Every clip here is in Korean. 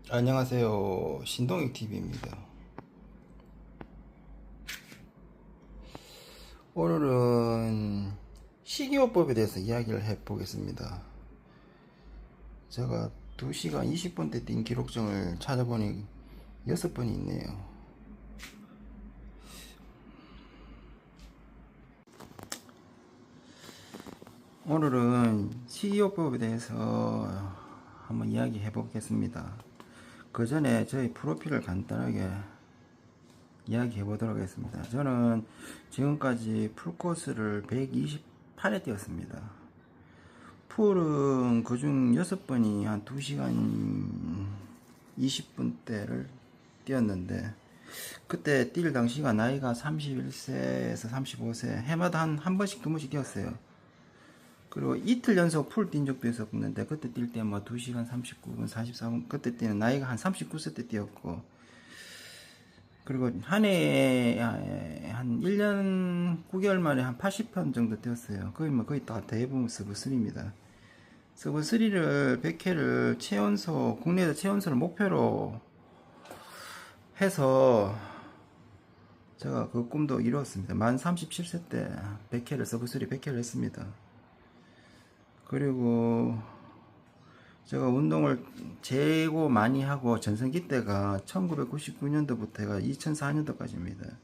안녕하세요. 신동익 TV입니다. 오늘은 식이요법에 대해서 이야기를 해보겠습니다. 제가 2시간 20분대 뛴 기록정을 찾아보니 6번이 있네요. 오늘은 식이요법에 대해서 한번 이야기해 보겠습니다. 그 전에 저희 프로필을 간단하게 이야기해 보도록 하겠습니다. 저는 지금까지 풀코스를 128회 뛰었습니다. 풀은 그중 6번이 한 2시간 20분대를 뛰었는데, 그때 뛸 당시가 나이가 31세에서 35세, 해마다 한 번씩 두 번씩 뛰었어요. 그리고 이틀 연속 풀 뛴 적도 있었는데, 그때 뛸 때 뭐 2시간 39분, 44분, 그때 뛰는 나이가 한 39세 때 뛰었고, 그리고 한 해에 한 1년 9개월 만에 한 80편 정도 뛰었어요. 거의 다 대부분 서브3입니다. 서브3를 100회를 최연소, 국내에서 최연소를 목표로 해서 제가 그 꿈도 이루었습니다. 만 37세 때 100회를 서브3 100회를 했습니다. 그리고 제가 운동을 재고 많이 하고 전성기 때가 1999년도부터가 2004년도까지입니다.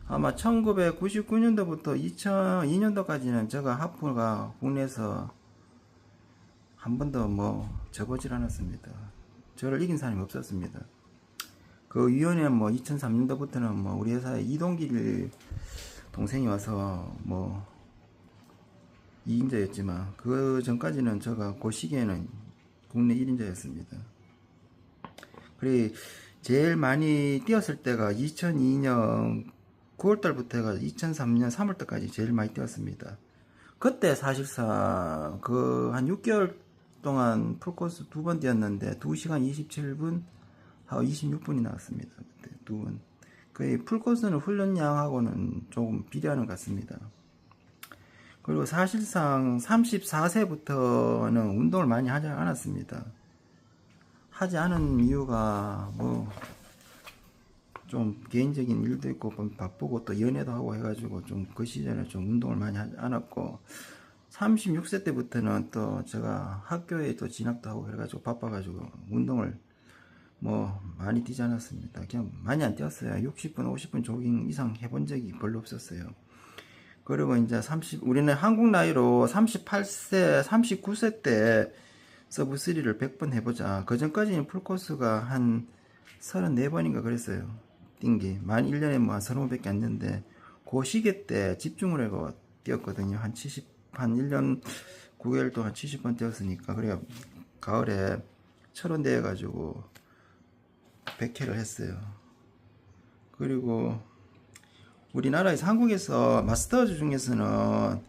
아마 1999년도부터 2002년도까지는 제가 하프가 국내에서 한 번도 뭐 접어질 않았습니다. 저를 이긴 사람이 없었습니다. 그 위원회 뭐 2003년도부터는 뭐 우리 회사에 이동길 동생이 와서 뭐 2인자였지만 그 전까지는 제가 그 시기에는 국내 1인자였습니다. 그리고 제일 많이 뛰었을 때가 2002년 9월달부터 해가 2003년 3월달까지 제일 많이 뛰었습니다. 그때 사실상 그 한 6개월 동안 풀코스 2번 뛰었는데 2시간 27분 하고 26분이 나왔습니다. 그때 2번. 거의 풀코스는 훈련량하고는 조금 비례하는 것 같습니다. 그리고 사실상 34세부터는 운동을 많이 하지 않았습니다. 하지 않은 이유가 뭐 좀 개인적인 일도 있고 바쁘고 또 연애도 하고 해가지고 좀 그 시절에 좀 운동을 많이 하지 않았고, 36세 때부터는 또 제가 학교에 또 진학도 하고 그래가지고 바빠가지고 운동을 뭐 많이 뛰지 않았습니다. 그냥 많이 안 뛰었어요. 60분 50분 조깅 이상 해본 적이 별로 없었어요. 그리고 이제 우리는 한국 나이로 38세, 39세 때 서브3를 100번 해보자. 그 전까지는 풀코스가 한 34번인가 그랬어요. 뛴 게. 만 1년에 뭐 한 30번밖에 안 됐는데, 그 시기 때 집중을 하고 뛰었거든요. 한 1년 9개월 동안 70번 뛰었으니까. 그래야 가을에 철원대회 가지고 100회를 했어요. 그리고 우리나라에서 한국에서 마스터즈 중에서는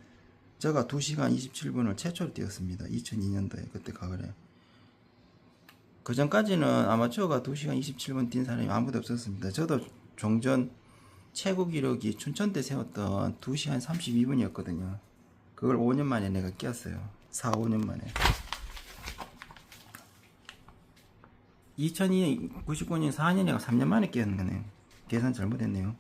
제가 2시간 27분을 최초로 뛰었습니다. 2002년도에 그때 가을에. 그 전까지는 아마추어가 2시간 27분 뛴 사람이 아무도 없었습니다. 저도 종전 최고 기록이 춘천대 세웠던 2시간 32분이었거든요. 그걸 5년 만에 내가 깼어요. 4, 5년 만에. 2002년, 99년, 4년에 3년 만에 깼는 거네요. 계산 잘못했네요.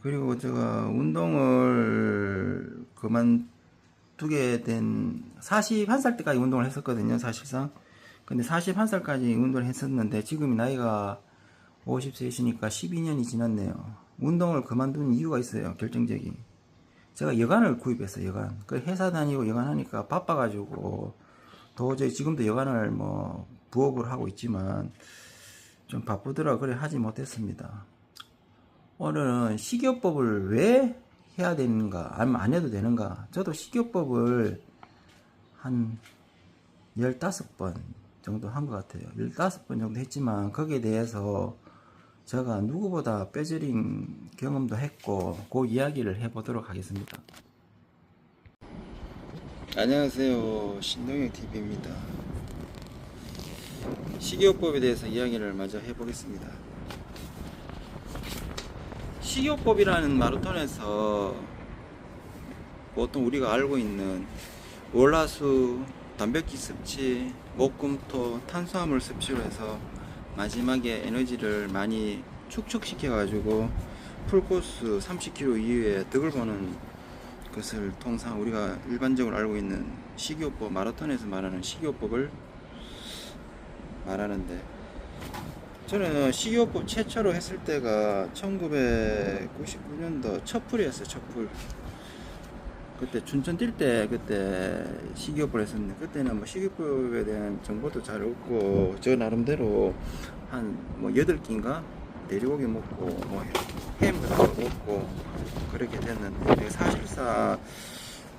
그리고 제가 운동을 그만두게 된 41살 때까지 운동을 했었거든요, 사실상. 근데 41살까지 운동을 했었는데 지금 나이가 50세이시니까 12년이 지났네요. 운동을 그만둔 이유가 있어요, 결정적인. 제가 여관을 구입했어요, 여관. 그 회사 다니고 여관 하니까 바빠가지고 도저히 지금도 여관을 뭐 부업을 하고 있지만 좀 바쁘더라 그래 하지 못했습니다. 오늘은 식이요법을 왜 해야 되는가, 아니면 안 해도 되는가. 저도 식이요법을 한 15번 정도 한 것 같아요. 15번 정도 했지만 거기에 대해서 제가 누구보다 뼈저린 경험도 했고 그 이야기를 해보도록 하겠습니다. 안녕하세요, 신동혁 TV입니다. 식이요법에 대해서 이야기를 먼저 해보겠습니다. 식이요법이라는 마라톤에서 보통 우리가 알고 있는 월화수 단백질 섭취, 목금토, 탄수화물 섭취로 해서 마지막에 에너지를 많이 축적시켜 가지고 풀코스 30km 이후에 덕을 보는 것을 통상 우리가 일반적으로 알고 있는 식이요법, 마라톤에서 말하는 식이요법을 말하는데, 저는 식이요법 최초로 했을 때가 1999년도 첫 풀이었어요. 첫 풀. 그때 춘천 뛸 때 그때 식이요법을 했었는데, 그때는 뭐 식이요법에 대한 정보도 잘 없고 저 나름대로 한 뭐 8끼인가 돼지고기 먹고 뭐 햄 같은 거 먹고 그렇게 됐는데, 사실상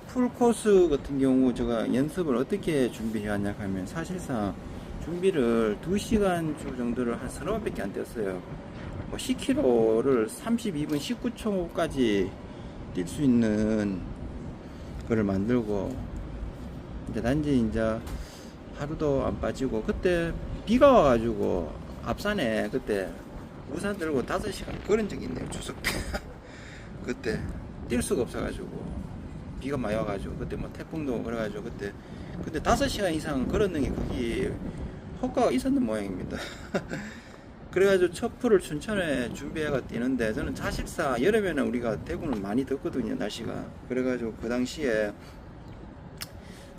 풀코스 같은 경우 제가 연습을 어떻게 준비해 왔냐 하면, 사실상 준비를 2시간 주 정도를 한 서너 번밖에 안 뛰었어요. 뭐 10km를 32분 19초까지 뛸 수 있는 거를 만들고, 이제 단지 이제 하루도 안 빠지고, 그때 비가 와가지고 앞산에 그때 우산 들고 5시간 걸은 적이 있네요. 추석 때. 그때 뛸 수가 없어가지고 비가 많이 와가지고, 그때 뭐 태풍도 그래가지고 그때 5시간 이상 걸었는 게 거기 효과가 있었는 모양입니다. 그래가지고 첫 풀을 춘천에 준비해가 뛰는데, 저는 사실상 여름에는 우리가 대구는 많이 덥거든요, 날씨가. 그래가지고 그 당시에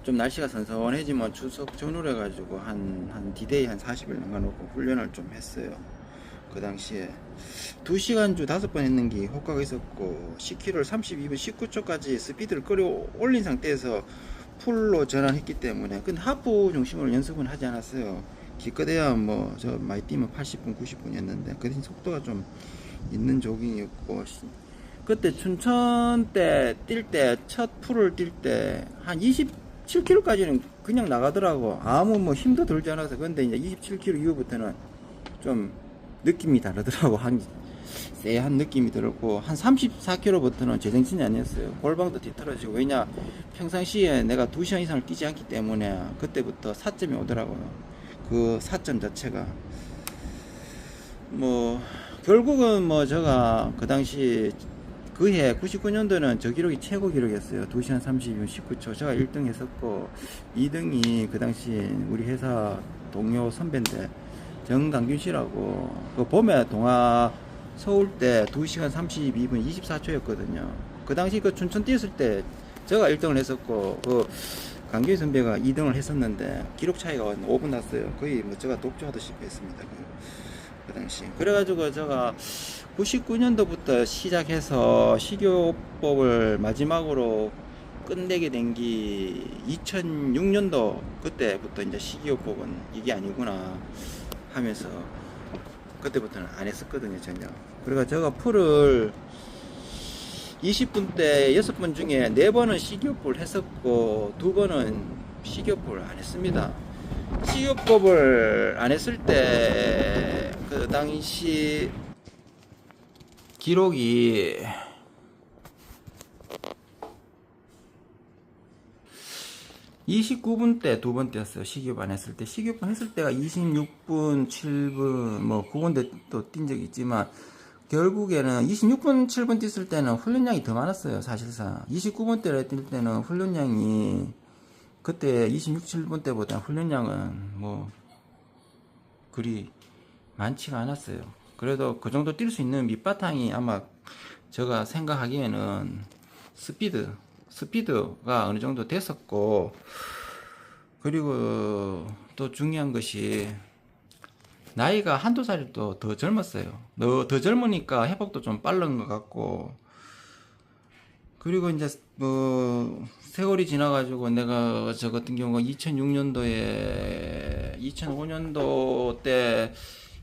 좀 날씨가 선선해지면 추석 전후로 해가지고 한 디데이 한 40일 남겨놓고 훈련을 좀 했어요. 그 당시에 2시간 주 5번 했는 게 효과가 있었고, 10km를 32분 19초까지 스피드를 끌어올린 상태에서 풀로 전환했기 때문에. 근데 하프 중심으로 연습은 하지 않았어요. 기껏해야 뭐 저 많이 뛰면 80분 90분 였는데, 그 대신 속도가 좀 있는 조깅이었고, 그때 춘천 때 뛸 때 첫 풀을 뛸 때 한 27km까지는 그냥 나가더라고. 아무 뭐 힘도 들지 않아서. 근데 이제 27km 이후부터는 좀 느낌이 다르더라고. 한 쎄한 느낌이 들었고, 한 34km부터는 제정신이 아니었어요. 골방도 뒤틀어지고. 왜냐, 평상시에 내가 2시간 이상을 뛰지 않기 때문에 그때부터 사점이 오더라고요. 그 사점 자체가 뭐 결국은 뭐 제가 그 당시 그해 99년도는 저 기록이 최고 기록이었어요. 2시간 32분 19초. 제가 1등 했었고, 2등이 그 당시 우리 회사 동료 선배인데 정강균 씨라고, 그 봄에 동아 서울 때 2시간 32분 24초였거든요. 그 당시 그 춘천 뛰었을 때 제가 1등을 했었고, 그 강균 선배가 2등을 했었는데 기록 차이가 5분 났어요. 거의 뭐 제가 독주하듯이 했습니다. 그 당시. 그래가지고 제가 99년도부터 시작해서 식이요법을 마지막으로 끝내게 된 게 2006년도, 그때부터 이제 식이요법은 이게 아니구나 하면서 그때부터는 안 했었거든요, 전혀. 그러니까 제가 풀을 20분 때 6번 중에 4번은 식이요법을 했었고, 2번은 식이요법을 안 했습니다. 식이요법을 안 했을 때 그 당시 기록이 29분 때 2번 뛰었어요. 식이요법 안 했을 때. 식이요법 했을 때가 26분 7분 뭐 그건데 또 뛴 적이 있지만, 결국에는 26분 7분 뛰었을 때는 훈련량이 더 많았어요. 사실상 29분 때 뛸 때는 훈련량이, 그때 26, 7분 때보다 훈련량은 뭐 그리 많지가 않았어요. 그래도 그 정도 뛸 수 있는 밑바탕이 아마 제가 생각하기에는 스피드가 어느 정도 됐었고, 그리고 또 중요한 것이 나이가 한두 살이 또 더 젊었어요. 더 젊으니까 회복도 좀 빠른 것 같고, 그리고 이제 뭐 세월이 지나가지고 내가 저 같은 경우가 2005년도 때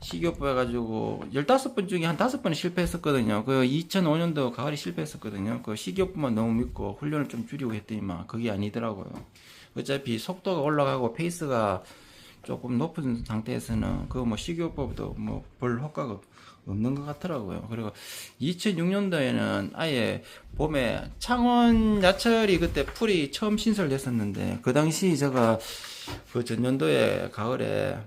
식이요법 해가지고 15번 중에 한 5번이 실패했었거든요. 그 2005년도 가을에 실패했었거든요. 그 식이요법만 너무 믿고 훈련을 좀 줄이고 했더니만 그게 아니더라고요. 어차피 속도가 올라가고 페이스가 조금 높은 상태에서는 그 뭐 식이요법도 뭐 별 효과가 없는 것 같더라고요. 그리고 2006년도에는 아예 봄에 창원 야철이 그때 풀이 처음 신설됐었는데, 그 당시 제가 그 전년도에 가을에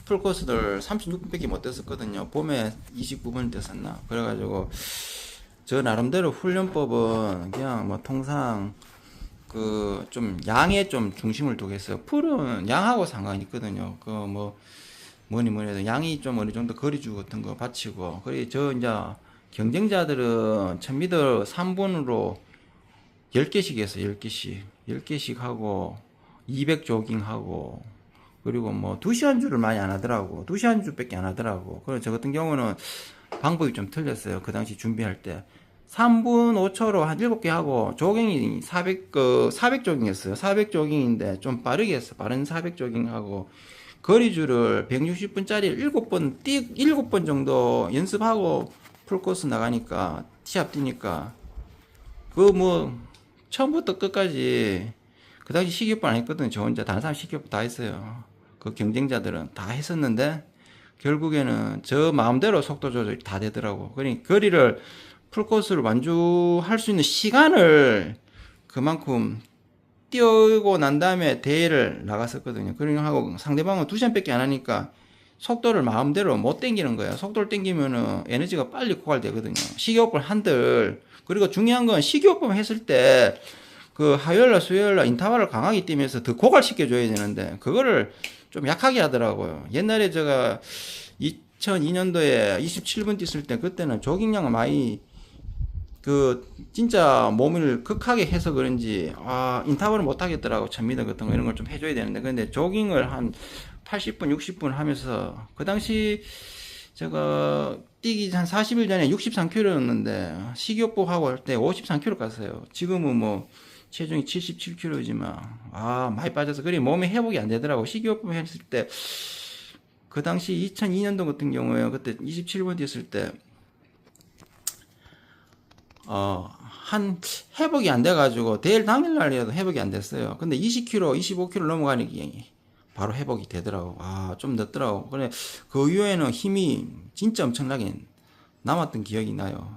풀코스를 36분밖에 못 뛰었거든요. 봄에 29분 뛰었었나. 그래가지고 저 나름대로 훈련법은 그냥 뭐 통상 그 그 좀 양에 좀 중심을 두고 했어요. 풀은 양하고 상관이 있거든요. 그 뭐 뭐니 뭐니 해도 양이 좀 어느 정도 거리주 같은 거 바치고, 그리고 저 이제 경쟁자들은 1000m 3분으로 10개씩 했어요. 10개씩 10개씩 하고 200 조깅하고, 그리고 뭐 2시간 주를 많이 안 하더라고. 2시간 주밖에 안 하더라고. 그래서 저 같은 경우는 방법이 좀 틀렸어요. 그 당시 준비할 때 3분 5초로 한 7개 하고, 조깅이 400 조깅했어요. 400 조깅인데 좀 빠르게 했어. 빠른 400 조깅하고, 거리줄을 160분짜리 7번 정도 연습하고 풀코스 나가니까, 티압 뛰니까, 그 뭐 처음부터 끝까지, 그 당시 식이요법 안 했거든요. 저 혼자. 다른 사람 식이요법 다 했어요. 그 경쟁자들은 다 했었는데 결국에는 저 마음대로 속도 조절이 다 되더라고. 그러니까 거리를, 풀코스를 완주할 수 있는 시간을 그만큼 뛰고 난 다음에 대회를 나갔었거든요. 그러니까 하고, 상대방은 2시간밖에 안 하니까 속도를 마음대로 못 땡기는 거야. 속도를 땡기면은 에너지가 빨리 고갈되거든요. 식이요법 한들. 그리고 중요한 건, 식이요법 했을 때 그 하요일날 수요일날 인터벌을 강하게 뛰면서 더 고갈시켜줘야 되는데, 그거를 좀 약하게 하더라고요. 옛날에 제가 2002년도에 27분 뛰었을 때, 그때는 조깅량을 많이, 그 진짜 몸을 극하게 해서 그런지 인터벌을 못 하겠더라고. 1000m 같은 거 이런 걸 좀 해줘야 되는데, 근데 조깅을 한 80분 60분 하면서, 그 당시 제가 뛰기 한 40일 전에 63kg였는데 식이요법 하고 할 때 53kg 갔어요. 지금은 뭐 체중이 77kg지만 많이 빠져서, 그리 몸에 회복이 안 되더라고. 식이요법 했을 때, 그 당시 2002년도 같은 경우에요. 그때 27번 뛰었을 때 한 회복이 안 돼가지고 대회 당일날이라도 회복이 안 됐어요. 근데 20kg, 25kg 넘어가니 바로 회복이 되더라고. 좀 늦더라고. 그래, 그 이후에는 힘이 진짜 엄청나게 남았던 기억이 나요.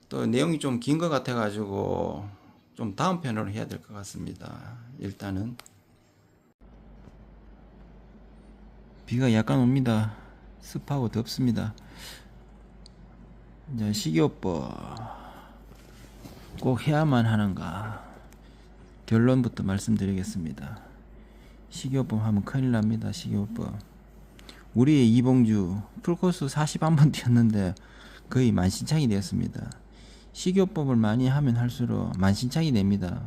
또 내용이 좀 긴 것 같아가지고 좀 다음 편으로 해야 될 것 같습니다. 일단은 비가 약간 옵니다. 습하고 덥습니다. 이제 식이요법 꼭 해야만 하는가, 결론부터 말씀드리겠습니다. 식이요법 하면 큰일 납니다. 식이요법. 우리 이봉주 풀코스 41번 뛰었는데 거의 만신창이 되었습니다. 식이요법을 많이 하면 할수록 만신창이 됩니다.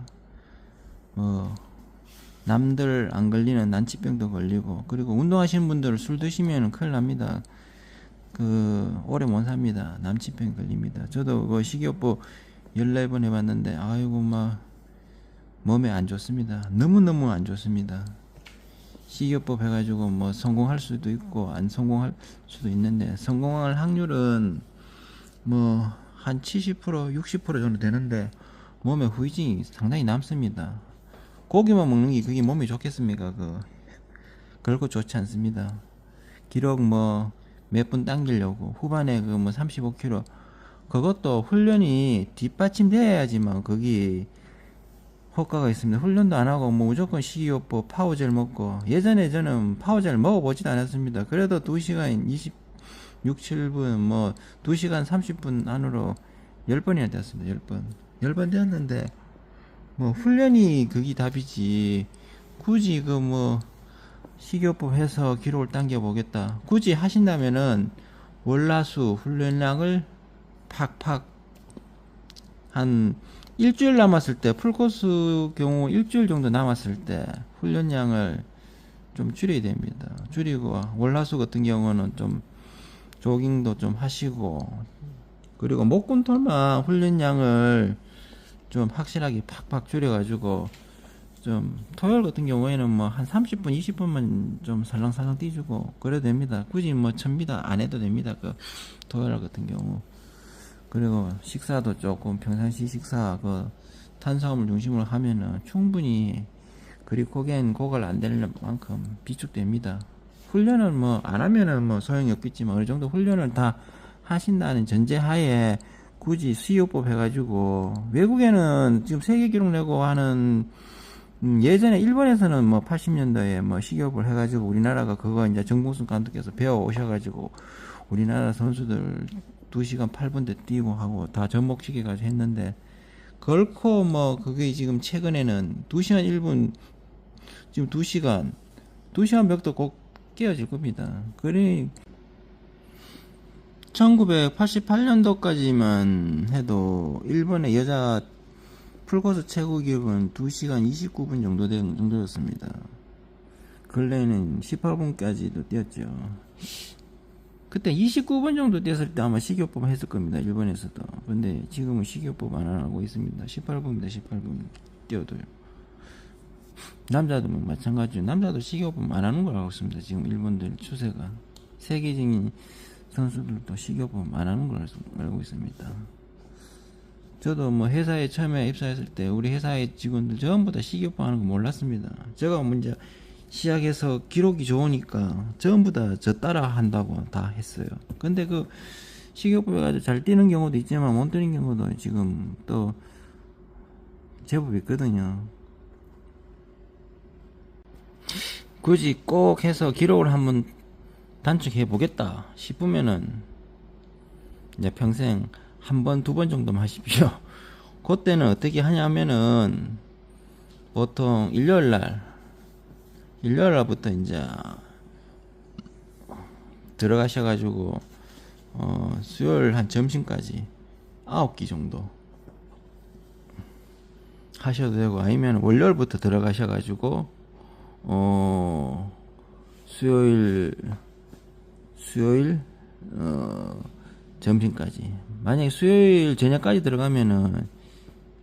남들 안 걸리는 난치병도 걸리고, 그리고 운동하시는 분들 술 드시면 큰일 납니다. 오래 못 삽니다. 난치병 걸립니다. 저도 그 식이요법 14번 해봤는데 몸에 안 좋습니다. 너무너무 안 좋습니다. 식이요법 해가지고 뭐 성공할 수도 있고 안 성공할 수도 있는데, 성공할 확률은 뭐 한 70% 60% 정도 되는데 몸에 후유증이 상당히 남습니다. 고기만 먹는 게 그게 몸에 좋겠습니까? 결코 좋지 않습니다. 기록 몇 분 당기려고 후반에 35kg, 그것도 훈련이 뒷받침돼야지만 거기 효과가 있습니다. 훈련도 안 하고 무조건 식이요법 파워젤 먹고, 예전에 저는 파워젤 먹어보지도 않았습니다. 그래도 2시간 26, 7분 2시간 30분 안으로 10번이나 되었습니다. 10번 되었는데 훈련이 그게 답이지, 굳이 식이요법 해서 기록을 당겨 보겠다 굳이 하신다면은 월화수 훈련량을 팍팍, 한 일주일 남았을 때, 풀코스 경우 일주일 정도 남았을 때 훈련량을 좀 줄여야 됩니다. 줄이고, 월화수 같은 경우는 좀 조깅도 좀 하시고, 그리고 목금토만 훈련량을 좀 확실하게 팍팍 줄여가지고, 좀 토요일 같은 경우에는 한 30분 20분만 좀 살랑살랑 뛰주고 그래도 됩니다. 굳이 1000m 안 해도 됩니다. 토요일 같은 경우. 그리고 식사도 조금 평상시 식사 탄수화물 중심으로 하면은 충분히 글리코겐 고갈 안 될 만큼 비축됩니다. 훈련은 안 하면은 소용이 없겠지만, 어느 정도 훈련을 다 하신다는 전제하에 굳이 수요법 해가지고, 외국에는 지금 세계 기록 내고 하는, 예전에 일본에서는 80년도에 식이요법을 해가지고 우리나라가 그거 이제 정봉순 감독께서 배워 오셔가지고 우리나라 선수들 2시간 8분대 뛰고 하고 다 접목시켜가지고 했는데, 결코 뭐 그게 지금 최근에는 2시간 1분, 지금 2시간 벽도 꼭 깨어질 겁니다. 그래 1988년도까지만 해도 일본의 여자 풀코스 최고 기록은 2시간 29분 정도였습니다. 근래에는 18분까지도 뛰었죠. 그때 29분 정도 뛰었을 때 아마 식이요법 했을 겁니다. 일본에서도. 근데 지금은 식이요법 안 하고 있습니다. 18분입니다. 18분 뛰어도요. 남자도 뭐 마찬가지로 남자도 식이요법 안 하는 걸 알고 있습니다. 지금 일본들 추세가. 세계적인 선수들도 식이요법 안 하는 걸 알고 있습니다. 저도 뭐 회사에 처음에 입사했을 때 우리 회사의 직원들 전부 다 식이요법 하는 거 몰랐습니다. 제가 먼저 시작해서 기록이 좋으니까 전부 다 저 따라 한다고 다 했어요. 근데 그 식이요법 해가지고 잘 뛰는 경우도 있지만 못 뛰는 경우도 지금 또 제법 있거든요. 굳이 꼭 해서 기록을 한번 단축해 보겠다 싶으면은 이제 평생 한 번, 두 번 정도만 하십시오. 그때는 어떻게 하냐면은 보통 일요일날부터 이제 들어가셔가지고 수요일 한 점심까지 9기 정도 하셔도 되고, 아니면 월요일부터 들어가셔가지고 수요일 점심까지. 만약에 수요일 저녁까지 들어가면은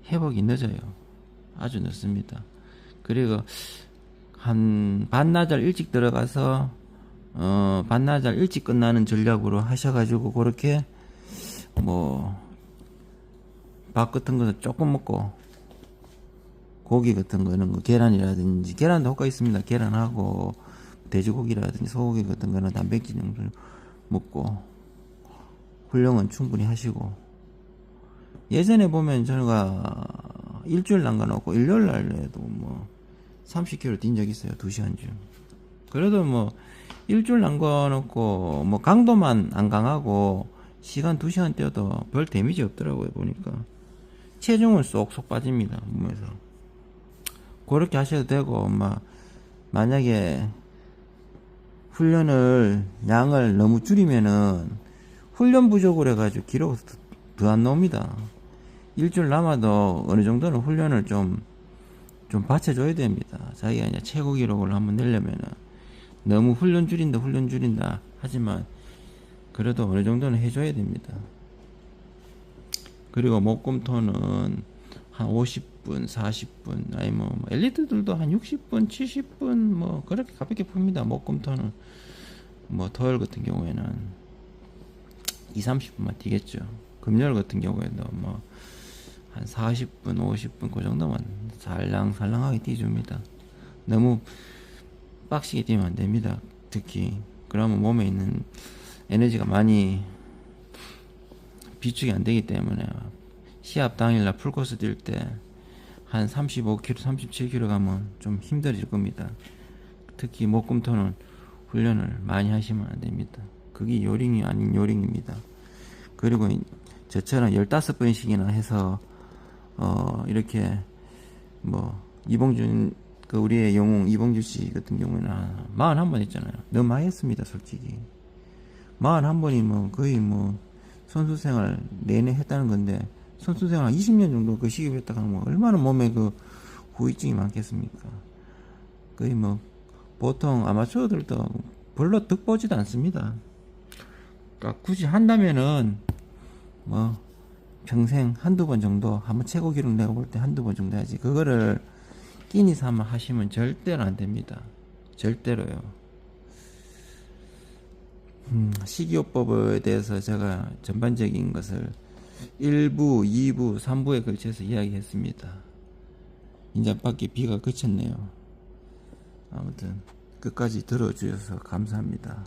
회복이 늦어요. 아주 늦습니다. 그리고 한 반나절 일찍 들어가서 반나절 일찍 끝나는 전략으로 하셔가지고 그렇게 뭐 밥 같은 거 조금 먹고 고기 같은 거 이런 거 계란이라든지, 계란도 효과 있습니다. 계란하고 돼지고기라든지 소고기 같은 거는 단백질 정도 먹고 훈련은 충분히 하시고, 예전에 보면 저희가 일주일 남겨놓고 일요일 날에도 뭐 30km 뛴 적 있어요. 2시간 중. 그래도 뭐 일주일 남겨놓고 뭐 강도만 안 강하고 시간 2시간 뛰어도 별 데미지 없더라고요. 보니까 체중은 쏙쏙 빠집니다. 몸에서. 그렇게 하셔도 되고, 만약에 훈련을 양을 너무 줄이면은 훈련 부족을 해가지고 기록을 더 안 나옵니다. 일주일 남아도 어느 정도는 훈련을 좀 받쳐줘야 됩니다. 자기가 이제 최고 기록을 한번 내려면은 너무 훈련 줄인다 하지만 그래도 어느 정도는 해줘야 됩니다. 그리고 목금토는 한 50분, 40분, 아니 뭐 엘리트들도 한 60분, 70분 뭐 그렇게 가볍게 풉니다. 목금토는 뭐 토요일 같은 경우에는 2, 30분만 뛰겠죠. 금요일 같은 경우에도 뭐 한 40분, 50분 그 정도만 살랑살랑하게 뛰줍니다. 너무 빡시게 뛰면 안 됩니다. 특히 그러면 몸에 있는 에너지가 많이 비축이 안 되기 때문에 시합 당일날 풀코스 뛸 때 한 35km, 37km 가면 좀 힘들어질 겁니다. 특히 목금토는 훈련을 많이 하시면 안 됩니다. 그게 요령이 아닌 요령입니다. 그리고 저처럼 15번씩이나 해서 이렇게 뭐 이봉준, 그 우리의 영웅 이봉준 씨 같은 경우에는 41번 했잖아요. 너무 많이 했습니다. 솔직히 41번이 뭐 거의 뭐 선수생활 내내 했다는 건데, 선수생활 20년 정도 그 시기를 했다가 뭐 얼마나 몸에 그 후유증이 많겠습니까? 거의 뭐 보통 아마추어들도 별로 득보지도 않습니다. 그러니까 굳이 한다면은 뭐 평생 한두 번 정도, 한번 최고 기록 내볼 때 한두 번 정도 해야지, 그거를 끼니 삼아 하시면 절대로 안 됩니다. 절대로요. 식이요법에 대해서 제가 전반적인 것을 1부, 2부, 3부에 걸쳐서 이야기했습니다. 이제 밖에 비가 그쳤네요. 아무튼 끝까지 들어주셔서 감사합니다.